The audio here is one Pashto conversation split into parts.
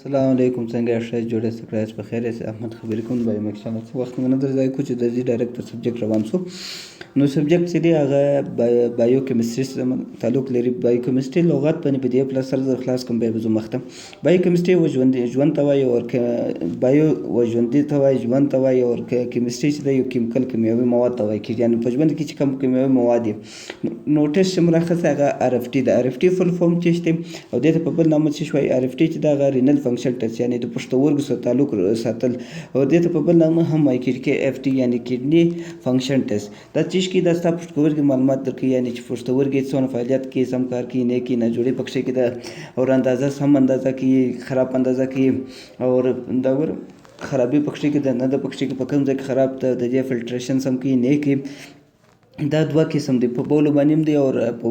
السلام علیکم څنګه یاست ښه جوړ یاست کړه په خیر یاست احمد خبرې کوم به مکس چینل څه وخت نه نظر ځای کو چې د دې ډایرکټ سبجیکټ روان شو نو سبجیکټ چې دی هغه بایو کیمستري سره تعلق لري بایو کیمستري لغت باندې په دې پلس سره خلاص کوم به زه مختم بایو کیمستري و ژوند ته وایي او بایو و ژوندي ته وایي ژوند ته وایي او کیمستري چې دی یو کیمیکل کیمیاوي مواد ته وایي یعنې په ژوند کې چې کوم کیمیاوي مواد دي نو ټیسټ مرخص هغه ار اف ټي د ار اف ټي فل فارم ټیسټ دی او دې ته په بل نامه څه شوی ار اف ټي چې دا هغه رینل فنکشن ټیسټ یعنې د پښتورګو سره تعلق ساتل او دې ته په بل نامه هم وایي کې اف ټي یعنې کډني فنکشن ټیسټ دا چې کې دا ستا پښتورګي معلومات درکوي یعنې چې پښتورګي څونه فعالیت کوي سم کار کوي نه کوي ناجوړي پکښې کې ده او اندازه سم اندازه کوي خراب اندازه کوي او دا ګوره خرابي پکښې کې ده نه ده پکښې کې په کوم ځای کې خراب ده د دې فلټریشن سم کوي نه کوي دا دوه قسم دی په بولو باندې هم دی او په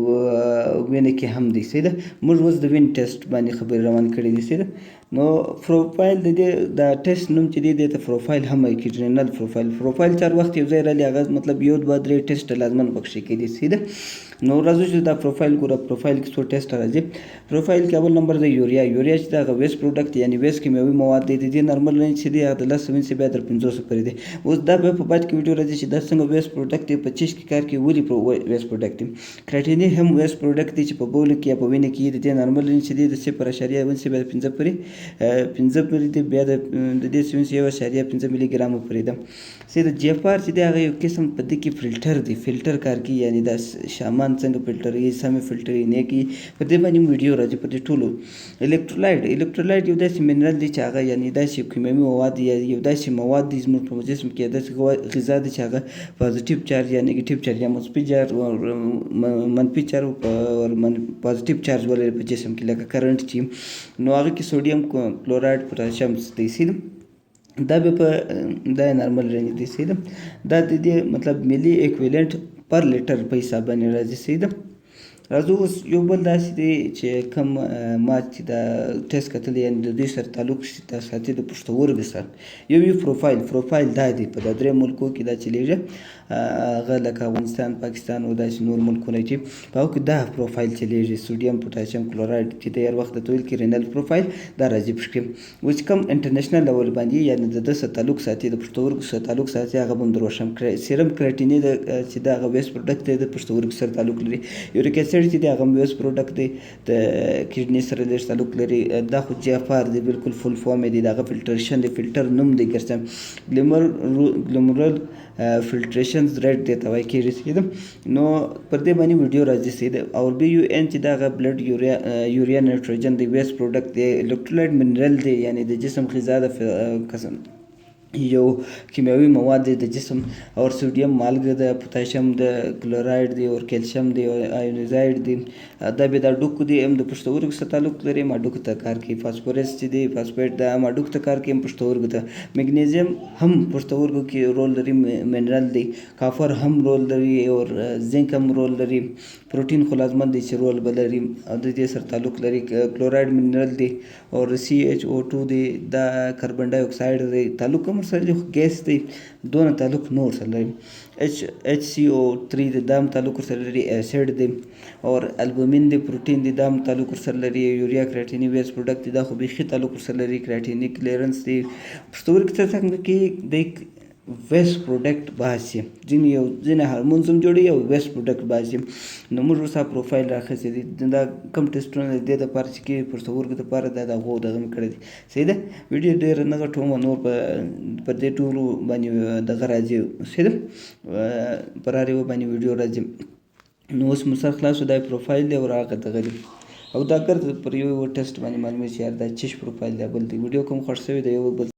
وینې کې هم دی صحیح ده موږ اوس د وین ټیسټ باندې خبرې روان کړې دي صحیح ده نو پروفایل د دې دا ټیسټ نوم چې دی دې ته پروفایل هم وایي کیډنل پروفایل چار وخت یو ځای رالی هغه مطلب یو دوه درې ټیسټ لازمن پکښې کېدي صحیح ده نو راځو چې دا پروفایل ګوره پروفایل کې څو ټیسټ راځي پروفایل کې اول نمبر دی یوریا چې دا هغه ویسټ پروډکټ یعنې ویسټ کیمیاوي مواد دی د دې نارمل رینج چې دی هغه د 10 سے بیا تر 500 پورې دی اوس دا به په بعد کې ویډیو راځي چې دا څنګه ویسټ پروډکټ دی په چیش کې کار کوي ولې ویسټ پروډکټ دی کرټیني هم ویسټ پروډکټ دی چې په بول کې یا په وینې کې د دې نارمل رینج چې دی د 0.1 سے بیا 5 پورې دی بیا د دې 0.5 ملي ګرام پورې ده چې د جی اف آر چې دی هغه یو قسم په دې کې فلټر دی فلټر کار کوي یعنې دا شامان څنګه فلټر کوي سمې فلټر یې نه کوي په دې باندې ویډیو راځي په دې ټولو الکترولایټ یو داسې منرل دی چې هغه یعنې داسې کیمیاوي مواد یا یو داسې مواد دي زموږ په جسم کې داسې غذا دی چې هغه پازیټیو چارج یا نیګیټیو چارج یا مثبت چارج منفي چارج او پازیټیو چارج ولري په جسم کې لکه کرنټ چې نو هغه کې سوډیم کلورایډ پوټاشیم دی سي دا به په دا نارمل رینج دی سي دا د دې مطلب ملي ایکویلنټ پر لیټر په حساب باندې راځي سي دا راځو اوس یو بل داسې دی چې کوم ما چې دا ټیسټ کتلی یعنې د دوی سره تعلق ساتي د پښتورګو سره یو پروفایل دا دی په دا درې ملکو کې دا چلیږي هغه لکه افغانستان پاکستان او داسې نور ملکونه چې په هغو کې دا پروفایل چلیږي سوډیم پوټاشیم کلورایډ چې د هر وخت د تویل کې رینل پروفایل دا راځي پکښې اوس کوم انټرنیشنل لیول باندې یعنې د ده سره تعلق ساتي د پښتورګو سره تعلق ساتي هغه به هم در وښیم سیرم کرټیني چې دا هغه ویسټ پروډکټ دی د پښتورګو سره تعلق لري یوریک اسید چې دی هغه ویسټ پروډکټ دی د کډني سره لږ تعلق لري دا خو جی اف آر دی بالکل فل فارم دی د هغه فلټریشن دی فلټر نوم دی ګرځم ګلومرل فلټریشن ریټ دی ته وایي کېږي نو پر دې باندې ویډیو راځي سي او بي یو ان چې دا هغه بلډ یوریا نایټروجن دی ویسټ پروډکټ دی الکترولایټ منرل دی یعنې د جسم غذا د یو کیمیاوي مواد دی د جسم اور سوډیم مالګه ده پوتاشیم ده کلورایډ دی اور کیلشیم دی اور آیونایزایډ دی دا به دا ډوکو دی هم د پښتورګو سره تعلق لري ما ډوکو ته کار کوي فاسفورس چې دی فاسفیټ دا ما ډوکو ته کار کوي پښتورګو ته میګنیزیم هم پښتورګو کې رول لري منرل دی کافر هم رول لري اور زنک هم رول لري پروټین خو لازمن دی چې رول به لري او د دې سره تعلق لري کلورایډ منرل دی اور CH2 دی دا کاربن ډای اکسایډ دی تعلق هم سره ګیس دی دونه تعلق نور سره لري HCO3 دی دا هم تعلق سره لري اسید دی اور البومین دی پروټین دی دا هم تعلق سره لري یوریا کرټیني ویسټ پروډکټ دی دا خو بیخي تعلق سره لري کرټیني کلیرنس دی پښتورګو ته څنګه کې د ویسټ پروډکټ باسي ځینې هارمونز هم جوړوي او ویسټ پروډکټ باسي نو موږ ورسره پروفایل راخیستی دی دا کم ټیسټونه د دې دپاره چې کې پښتورګو دپاره دا د هغو دغه مې کړی دی صحیح ده ویډیو ډېره نه غټوم نور پر دې ټولو باندې دغه راځي صحیح ده پر هر یوه باندې ویډیو راځي نو اوس مو سر خلاص دا پروفایل دی او هغه دغه دی او دا ګرځي پر یو ټیسټ باندې معلومه چې یار دا چیش پروفایل دی بل دی ویډیو کوم خوښ شوی دی یو بل